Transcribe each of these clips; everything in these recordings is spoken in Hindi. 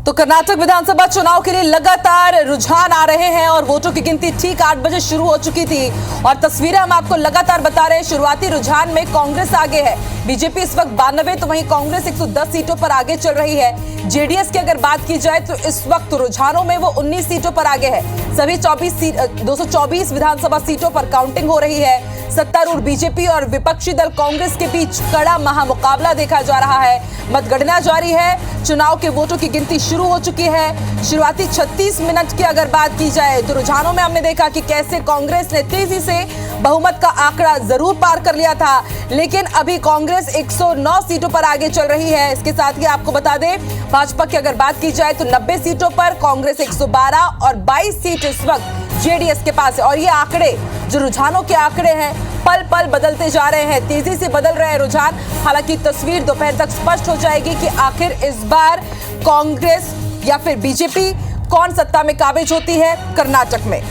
तो कर्नाटक विधानसभा चुनाव के लिए लगातार रुझान आ रहे हैं और वोटों की गिनती ठीक 8 बजे शुरू हो चुकी थी और तस्वीरें हम आपको लगातार बता रहे हैं। शुरुआती रुझान में कांग्रेस आगे है, बीजेपी इस वक्त 92 तो वहीं कांग्रेस 110 सीटों पर आगे चल रही है। जेडीएस की अगर बात की जाए तो इस वक्त रुझानों में वो 19 सीटों पर आगे है। सभी 224 विधानसभा सीटों पर काउंटिंग हो रही है। सत्तारूढ़ बीजेपी और विपक्षी दल कांग्रेस के बीच कड़ा महामुकाबला देखा जा रहा है। मतगणना जारी है, चुनाव के वोटों की गिनती शुरू हो चुकी है। शुरुआती 36 मिनट की अगर बात की जाए तो रुझानों में हमने देखा कि कैसे कांग्रेस ने तेजी से बहुमत का आंकड़ा जरूर पार कर लिया था, लेकिन अभी कांग्रेस 109 सीटों पर आगे चल रही है। इसके साथ ही आपको बता दें, भाजपा की अगर बात की जाए तो 90 सीटों पर कांग्रेस 112 और 22 सीट इस वक्त जेडीएस के पास है। और ये आंकड़े जो रुझानों के आंकड़े हैं पल पल बदलते जा रहे हैं, तेजी से बदल रहे हैं रुझान। हालांकि तस्वीर दोपहर तक स्पष्ट हो जाएगी कि आखिर इस बार कांग्रेस या फिर बीजेपी कौन सत्ता में काबिज होती है कर्नाटक में।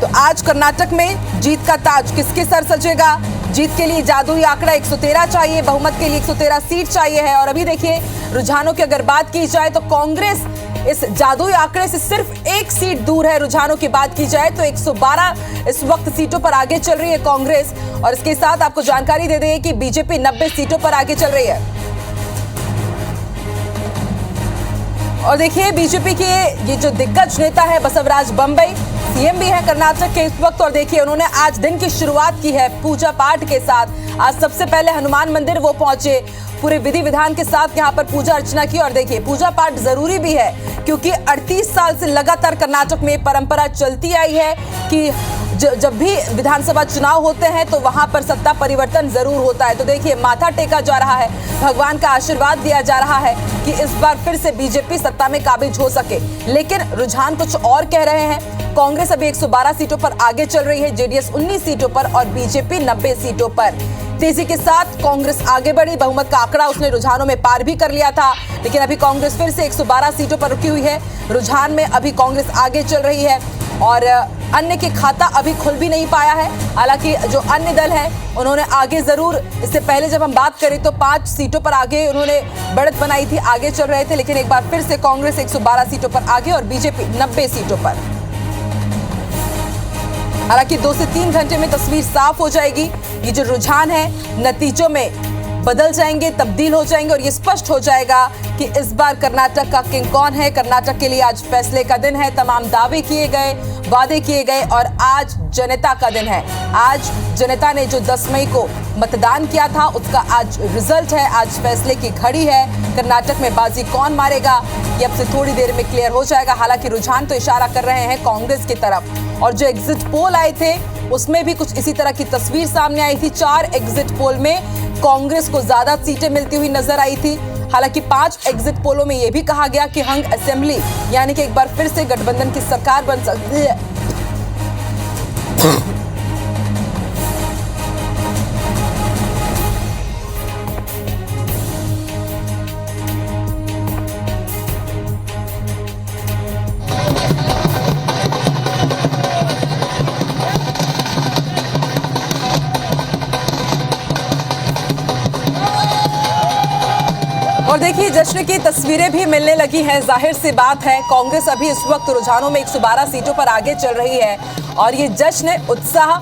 तो आज कर्नाटक में जीत का ताज किसके सर सजेगा? जीत के लिए जादुई आंकड़ा 113 चाहिए, बहुमत के लिए 113 सीट चाहिए है। और अभी देखिए रुझानों की अगर बात की जाए तो कांग्रेस इस जादुई आंकड़े से सिर्फ एक सीट दूर है। रुझानों की बात की जाए तो 112 इस वक्त सीटों पर आगे चल रही है कांग्रेस। और इसके साथ आपको जानकारी दे दें कि बीजेपी 90 सीटों पर आगे चल रही है। और देखिए बीजेपी के ये जो दिग्गज नेता है बसवराज बम्बई, सीएम भी है कर्नाटक के इस वक्त। और देखिए उन्होंने आज दिन की शुरुआत की है पूजा पाठ के साथ। आज सबसे पहले हनुमान मंदिर वो पहुंचे, पूरे विधि विधान के साथ यहां पर पूजा अर्चना की। और देखिए पूजा पाठ जरूरी भी है क्योंकि 38 साल से लगातार कर्नाटक में परंपरा चलती आई है कि जब भी विधानसभा चुनाव होते हैं तो वहां पर सत्ता परिवर्तन जरूर होता है। तो देखिए माथा टेका जा रहा है, भगवान का आशीर्वाद दिया जा रहा है कि इस बार फिर से बीजेपी सत्ता में काबिज हो सके। लेकिन रुझान कुछ और कह रहे हैं। कांग्रेस अभी 112 सीटों पर आगे चल रही है, जेडीएस 19 सीटों पर और बीजेपी 90 सीटों पर। तेजी के साथ कांग्रेस आगे बढ़ी, बहुमत का आंकड़ा उसने रुझानों में पार भी कर लिया था, लेकिन अभी कांग्रेस फिर से 112 सीटों पर रुकी हुई है। रुझान में अभी कांग्रेस आगे चल रही है और अन्य के खाता अभी खुल भी नहीं पाया है। हालांकि जो अन्य दल है उन्होंने आगे जरूर, इससे पहले जब हम बात करें तो 5 सीटों पर आगे उन्होंने बढ़त बनाई थी, आगे चल रहे थे। लेकिन एक बार फिर से कांग्रेस 112 सीटों पर आगे और बीजेपी 90 सीटों पर। हालांकि 2 से 3 घंटे में तस्वीर साफ हो जाएगी। ये जो रुझान है नतीजों में बदल जाएंगे, तब्दील हो जाएंगे और ये स्पष्ट हो जाएगा कि इस बार कर्नाटक का किंग कौन है। कर्नाटक के लिए आज फैसले का दिन है, तमाम दावे किए गए, वादे किए गए और आज जनता का दिन है। आज जनता ने जो 10 मई को मतदान किया था उसका आज रिजल्ट है, आज फैसले की घड़ी है। कर्नाटक में बाजी कौन मारेगा ये अब से थोड़ी देर में क्लियर हो जाएगा। हालांकि रुझान तो इशारा कर रहे हैं कांग्रेस की तरफ और जो एग्जिट पोल आए थे उसमें भी कुछ इसी तरह की तस्वीर सामने आई थी। 4 एग्जिट पोल में कांग्रेस को ज्यादा सीटें मिलती हुई नजर आई थी। हालांकि 5 एग्जिट पोलों में यह भी कहा गया कि हंग असेंबली यानी कि एक बार फिर से गठबंधन की सरकार बन सकती है। और देखिए जश्न की तस्वीरें भी मिलने लगी हैं। जाहिर सी बात है कांग्रेस अभी इस वक्त रुझानों में 112 सीटों पर आगे चल रही है और ये जश्न, उत्साह,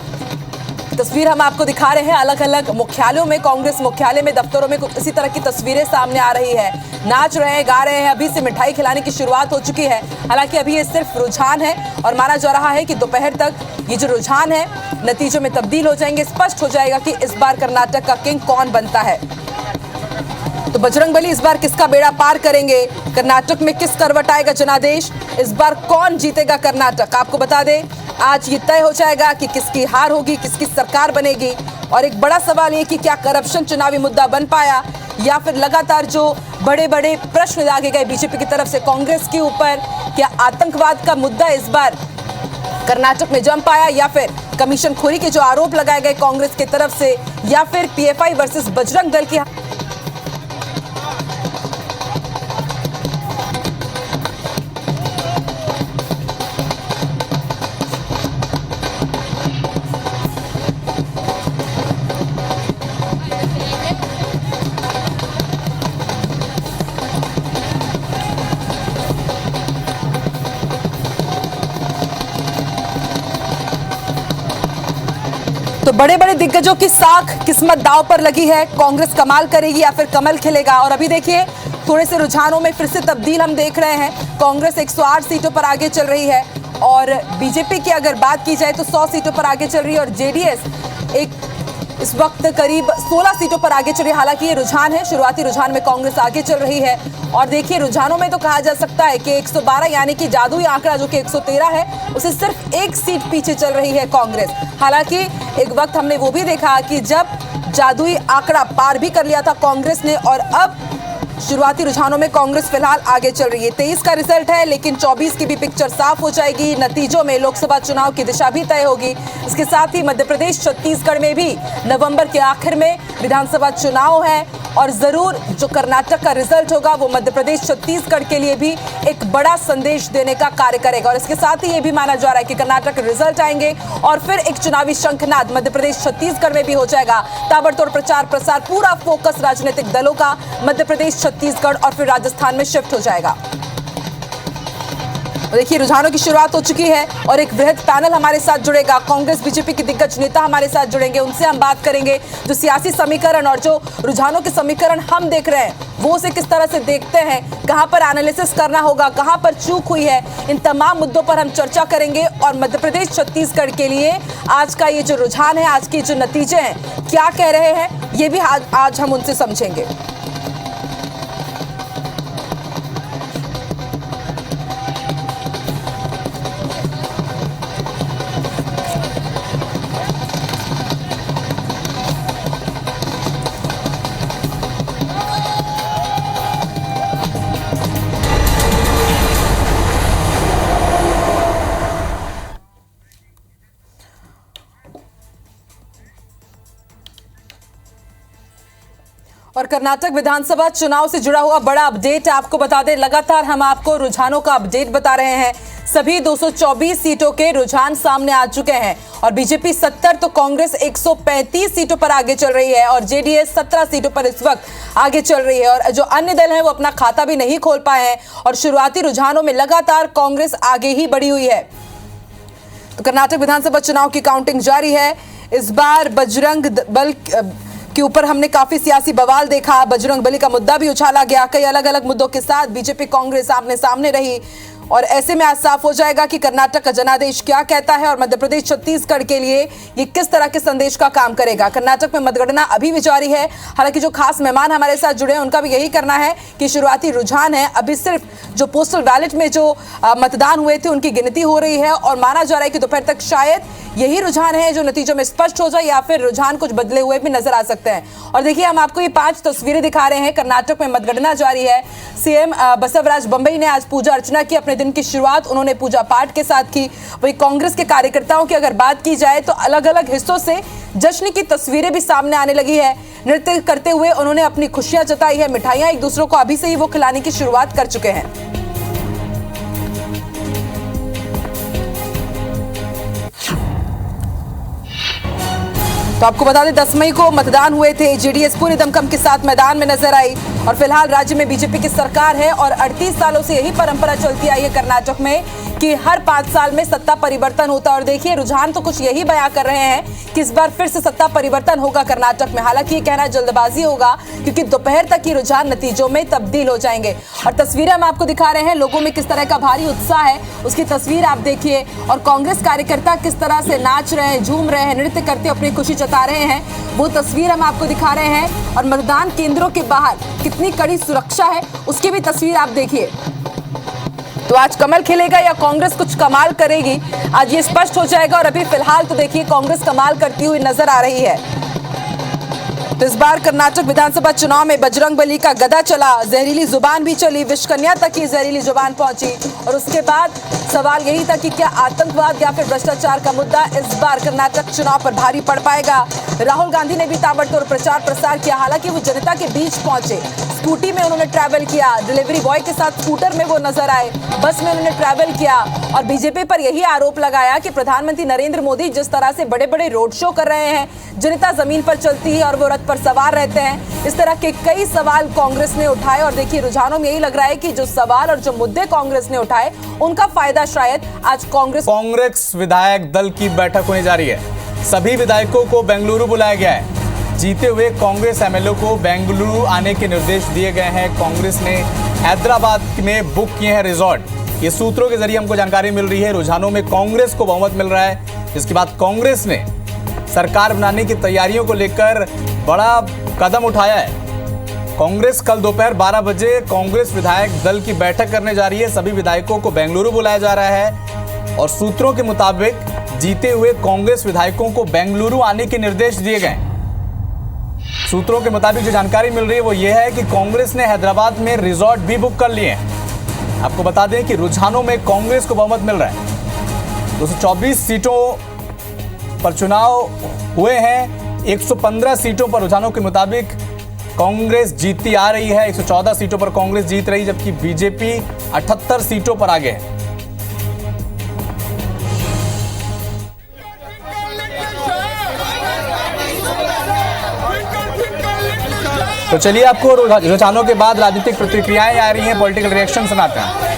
तस्वीर हम आपको दिखा रहे हैं अलग अलग मुख्यालयों में। कांग्रेस मुख्यालय में, दफ्तरों में कुछ इसी तरह की तस्वीरें सामने आ रही है। नाच रहे हैं, गा रहे हैं, अभी से मिठाई खिलाने की शुरुआत हो चुकी है। हालांकि अभी ये सिर्फ रुझान है और माना जा रहा है कि दोपहर तक ये जो रुझान है नतीजों में तब्दील हो जाएंगे, स्पष्ट हो जाएगा कि इस बार कर्नाटक का किंग कौन बनता है। तो बजरंगबली इस बार किसका बेड़ा पार करेंगे? कर्नाटक में किस करवट आएगा जनादेश? इस बार कौन जीतेगा कर्नाटक? आपको बता दें आज ये तय हो जाएगा कि किसकी हार होगी, किसकी सरकार बनेगी। और एक बड़ा सवाल ये कि क्या करप्शन चुनावी मुद्दा बन पाया या फिर लगातार जो बड़े बड़े प्रश्न दागे गए बीजेपी की तरफ से कांग्रेस के ऊपर, क्या आतंकवाद का मुद्दा इस बार कर्नाटक में जम पाया या फिर कमीशन खोरी के जो आरोप लगाए गए कांग्रेस की तरफ से या फिर पीएफआई वर्सेस बजरंग दल की। बड़े बड़े दिग्गजों की साख किस्मत दांव पर लगी है। कांग्रेस कमाल करेगी या फिर कमल खिलेगा। और अभी देखिए थोड़े से रुझानों में फिर से तब्दील हम देख रहे हैं। कांग्रेस 108 सीटों पर आगे चल रही है और बीजेपी की अगर बात की जाए तो 100 सीटों पर आगे चल रही है और जेडीएस इस वक्त करीब 16 सीटों पर आगे चल रही है। हालांकि ये रुझान है, शुरुआती रुझान में कांग्रेस आगे चल रही है। और देखिए रुझानों में तो कहा जा सकता है कि 112 यानी कि जादुई आंकड़ा जो कि 113 है, उसे सिर्फ एक सीट पीछे चल रही है कांग्रेस। हालांकि एक वक्त हमने वो भी देखा कि जब जादुई आंकड़ा पार भी कर लिया था कांग्रेस ने और अब शुरुआती रुझानों में कांग्रेस फिलहाल आगे चल रही है। 23 का रिजल्ट है लेकिन 24 की भी पिक्चर साफ हो जाएगी। नतीजों में लोकसभा चुनाव की दिशा भी तय होगी। इसके साथ ही मध्य प्रदेश छत्तीसगढ़ में भी नवंबर के आखिर में विधानसभा चुनाव है और जरूर जो कर्नाटक का रिजल्ट होगा वो मध्य प्रदेश छत्तीसगढ़ के लिए भी एक बड़ा संदेश देने का कार्य करेगा। और इसके साथ ही ये भी माना जा रहा है कि कर्नाटक के रिजल्ट आएंगे और फिर एक चुनावी शंखनाद मध्य प्रदेश छत्तीसगढ़ में भी हो जाएगा। ताबड़तोड़ प्रचार प्रसार, पूरा फोकस राजनीतिक दलों का मध्य प्रदेश छत्तीसगढ़ और फिर राजस्थान में शिफ्ट हो जाएगा। देखिए रुझानों की शुरुआत हो चुकी है और एक वृहद पैनल हमारे साथ जुड़ेगा। कांग्रेस बीजेपी के दिग्गज नेता हमारे साथ जुड़ेंगे, उनसे हम बात करेंगे जो सियासी समीकरण और जो रुझानों के समीकरण हम देख रहे हैं वो उसे किस तरह से देखते हैं, कहां पर एनालिसिस करना होगा, कहां पर चूक हुई है। इन तमाम मुद्दों पर हम चर्चा करेंगे और मध्य प्रदेश छत्तीसगढ़ के लिए आज का ये जो रुझान है, आज के जो नतीजे हैं, क्या कह रहे हैं, ये भी आज हम उनसे समझेंगे। और कर्नाटक विधानसभा चुनाव से जुड़ा हुआ बड़ा अपडेट आपको बता दें, लगातार हम आपको रुझानों का अपडेट बता रहे हैं। सभी 224 सीटों के रुझान सामने आ चुके हैं और बीजेपी 70 तो कांग्रेस 135 सीटों पर आगे चल रही है और जेडीएस 17 सीटों पर इस वक्त आगे चल रही है। और जो अन्य दल हैं वो अपना खाता भी नहीं खोल पाए हैं और शुरुआती रुझानों में लगातार कांग्रेस आगे ही बढ़ी हुई है। तो कर्नाटक विधानसभा चुनाव की काउंटिंग जारी है। इस बार बजरंग बल के ऊपर हमने काफी सियासी बवाल देखा। बजरंग बली का मुद्दा भी उछाला गया। कई अलग अलग मुद्दों के साथ बीजेपी कांग्रेस आमने सामने रही और ऐसे में आज साफ हो जाएगा कि कर्नाटक का जनादेश क्या कहता है और मध्य प्रदेश छत्तीसगढ़ के लिए ये किस तरह के संदेश का काम करेगा। कर्नाटक में मतगणना अभी भी जारी है। हालांकि जो खास मेहमान हमारे साथ जुड़े हैं उनका भी यही करना है कि शुरुआती रुझान है, अभी सिर्फ जो पोस्टल बैलेट में जो मतदान हुए थे उनकी गिनती हो रही है और माना जा रहा है कि दोपहर तक शायद यही रुझान है जो नतीजों में स्पष्ट हो जाए या फिर रुझान कुछ बदले हुए भी नजर आ सकते हैं। और देखिए हम आपको ये 5 तस्वीरें दिखा रहे हैं। कर्नाटक में मतगणना जारी है। सीएम बसवराज बम्बई ने आज पूजा अर्चना की। अपने दिन की शुरुआत उन्होंने पूजा पाठ के साथ की। वही कांग्रेस के कार्यकर्ताओं की अगर बात की जाए तो अलग अलग हिस्सों से जश्न की तस्वीरें भी सामने आने लगी है। नृत्य करते हुए उन्होंने अपनी खुशियां जताई है। मिठाइयां एक दूसरों को अभी से ही वो खिलाने की शुरुआत कर चुके हैं। तो आपको बता दें 10 मई को मतदान हुए थे। जेडीएस पूरी दमखम के साथ मैदान में नजर आई और फिलहाल राज्य में बीजेपी की सरकार है और 38 सालों से यही परंपरा चलती आई है कर्नाटक में कि हर 5 साल में सत्ता परिवर्तन होता है। और देखिए रुझान तो कुछ यही बयां कर रहे हैं कि इस बार फिर से सत्ता परिवर्तन होगा कर्नाटक में। हालांकि ये कहना जल्दबाजी होगा क्योंकि दोपहर तक ही रुझान नतीजों में तब्दील हो जाएंगे। और तस्वीरें हम आपको दिखा रहे हैं, लोगों में किस तरह का भारी उत्साह है उसकी तस्वीर आप देखिए। और कांग्रेस कार्यकर्ता किस तरह से नाच रहे हैं, झूम रहे हैं, नृत्य करते अपनी खुशी जता रहे हैं, वो तस्वीर हम आपको दिखा रहे हैं। और मतदान केंद्रों के बाहर कितनी कड़ी सुरक्षा है उसकी भी तस्वीर आप देखिए। तो आज कमल खिलेगा या कांग्रेस कुछ कमाल करेगी, आज ये स्पष्ट हो जाएगा। और अभी फिलहाल तो देखिए कांग्रेस कमाल करती हुई नजर आ रही है। तो इस बार कर्नाटक विधानसभा चुनाव में बजरंग बली का गदा चला, जहरीली जुबान भी चली, विषकन्या तक ही जहरीली जुबान पहुंची। और उसके बाद सवाल यही था कि क्या आतंकवाद या फिर भ्रष्टाचार का मुद्दा इस बार कर्नाटक चुनाव पर भारी पड़ पाएगा। राहुल गांधी ने भी ताबड़तोड़ प्रचार प्रसार किया। हालांकि वो जनता के बीच पहुंचे, स्कूटी में उन्होंने ट्रैवल किया, डिलीवरी बॉय के साथ स्कूटर में वो नजर आए, बस में उन्होंने ट्रैवल किया और बीजेपी पर यही आरोप लगाया कि प्रधानमंत्री नरेंद्र मोदी जिस तरह से बड़े बड़े रोड शो कर रहे हैं, जनता जमीन पर चलती है और वो रथ पर सवार रहते हैं। इस तरह के कई सवाल कांग्रेस ने उठाए और देखिए रुझानों में यही लग रहा है कि जो सवाल और जो मुद्दे कांग्रेस ने उठाए उनका फायदा शायद आज कांग्रेस विधायक दल की बैठक होने जा रही है। सभी विधायकों को बेंगलुरु बुलाया गया है। जीते हुए कांग्रेस एमएलए को बेंगलुरु आने के निर्देश दिए गए हैं। कांग्रेस ने हैदराबाद में बुक किए हैं रिजॉर्ट। ये सूत्रों के जरिए हमको जानकारी मिल रही है। रुझानों में कांग्रेस को बहुमत मिल रहा है, जिसके बाद कांग्रेस ने सरकार बनाने की तैयारियों को लेकर बड़ा कदम उठाया है। कांग्रेस कल दोपहर 12 बजे कांग्रेस विधायक दल की बैठक करने जा रही है। सभी विधायकों को बेंगलुरु बुलाया जा रहा है और सूत्रों के मुताबिक जीते हुए कांग्रेस विधायकों को बेंगलुरु आने के निर्देश दिए गए। सूत्रों के मुताबिक जो जानकारी मिल रही है वो ये है कि कांग्रेस ने हैदराबाद में रिजॉर्ट भी बुक कर लिए हैं। आपको बता दें कि रुझानों में कांग्रेस को बहुमत मिल रहा है। 224 सीटों पर चुनाव हुए हैं। 115 सीटों पर रुझानों के मुताबिक कांग्रेस जीतती आ रही है। 114 सीटों पर कांग्रेस जीत रही, जबकि बीजेपी 78 सीटों पर आगे है। तो चलिए आपको रुझानों के बाद राजनीतिक प्रतिक्रियाएं आ रही हैं, पॉलिटिकल रिएक्शन सुनाते हैं।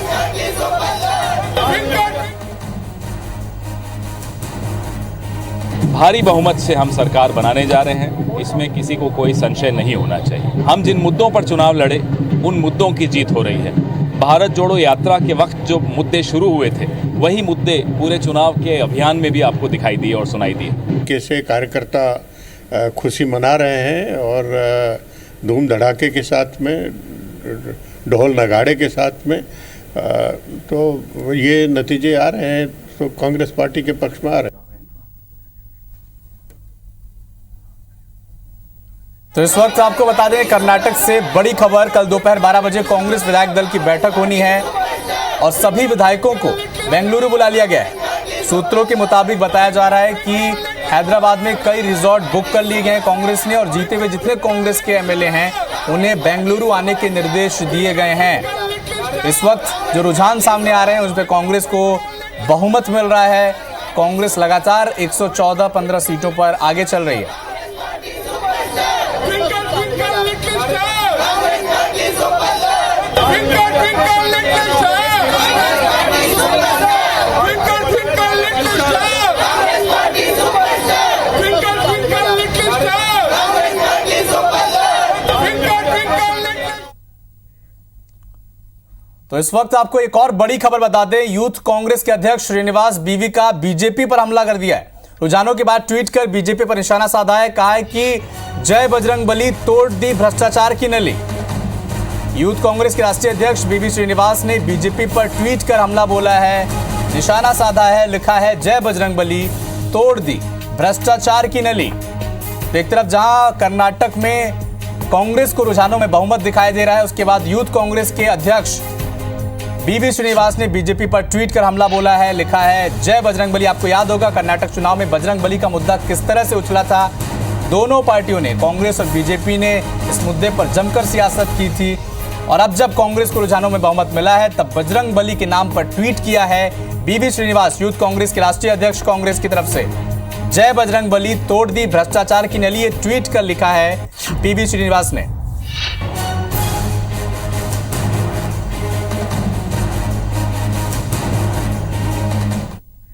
भारी बहुमत से हम सरकार बनाने जा रहे हैं, इसमें किसी को कोई संशय नहीं होना चाहिए। हम जिन मुद्दों पर चुनाव लड़े उन मुद्दों की जीत हो रही है। भारत जोड़ो यात्रा के वक्त जो मुद्दे शुरू हुए थे वही मुद्दे पूरे चुनाव के अभियान में भी आपको दिखाई दिए और सुनाई दिए। कैसे कार्यकर्ता खुशी मना रहे हैं और धूम धड़ाके के साथ में, ढोल नगाड़े के साथ में, तो ये नतीजे आ रहे हैं तो कांग्रेस पार्टी के पक्ष में आ रहे हैं। तो इस वक्त आपको बता दें कर्नाटक से बड़ी खबर। कल दोपहर 12 बजे कांग्रेस विधायक दल की बैठक होनी है और सभी विधायकों को बेंगलुरु बुला लिया गया है। सूत्रों के मुताबिक बताया जा रहा है कि हैदराबाद में कई रिजॉर्ट बुक कर लिए गए कांग्रेस ने और जीते हुए जितने कांग्रेस के एमएलए हैं उन्हें बेंगलुरु आने के निर्देश दिए गए हैं। इस वक्त जो रुझान सामने आ रहे हैं उस पर कांग्रेस को बहुमत मिल रहा है। कांग्रेस लगातार 114-15 सीटों पर आगे चल रही है। तो इस वक्त आपको एक और बड़ी खबर बता दें। यूथ कांग्रेस के अध्यक्ष श्रीनिवास बीवी का बीजेपी पर हमला कर दिया है। रुझानों के बाद ट्वीट कर बीजेपी पर निशाना साधा है। कहा है कि जय बजरंगबली, तोड़ दी भ्रष्टाचार की नली। यूथ कांग्रेस के राष्ट्रीय अध्यक्ष बीवी श्रीनिवास ने बीजेपी पर ट्वीट कर हमला बोला है, निशाना साधा है, लिखा है जय बजरंगबली, तोड़ दी भ्रष्टाचार की नली। तो एक तरफ जहां कर्नाटक में कांग्रेस को रुझानों में बहुमत दिखाई दे रहा है, उसके बाद यूथ कांग्रेस के अध्यक्ष बीवी श्रीनिवास ने बीजेपी पर ट्वीट कर हमला बोला है, लिखा है जय बजरंगबली। आपको याद होगा कर्नाटक चुनाव में बजरंगबली का मुद्दा किस तरह से उछला था। दोनों पार्टियों ने, कांग्रेस और बीजेपी ने इस मुद्दे पर जमकर सियासत की थी और अब जब कांग्रेस को रुझानों में बहुमत मिला है तब बजरंगबली के नाम पर ट्वीट किया है बीवी श्रीनिवास, यूथ कांग्रेस के राष्ट्रीय अध्यक्ष कांग्रेस की तरफ से। जय बजरंगबली, तोड़ दी भ्रष्टाचार की नली, ये ट्वीट कर लिखा है बीवी श्रीनिवास ने।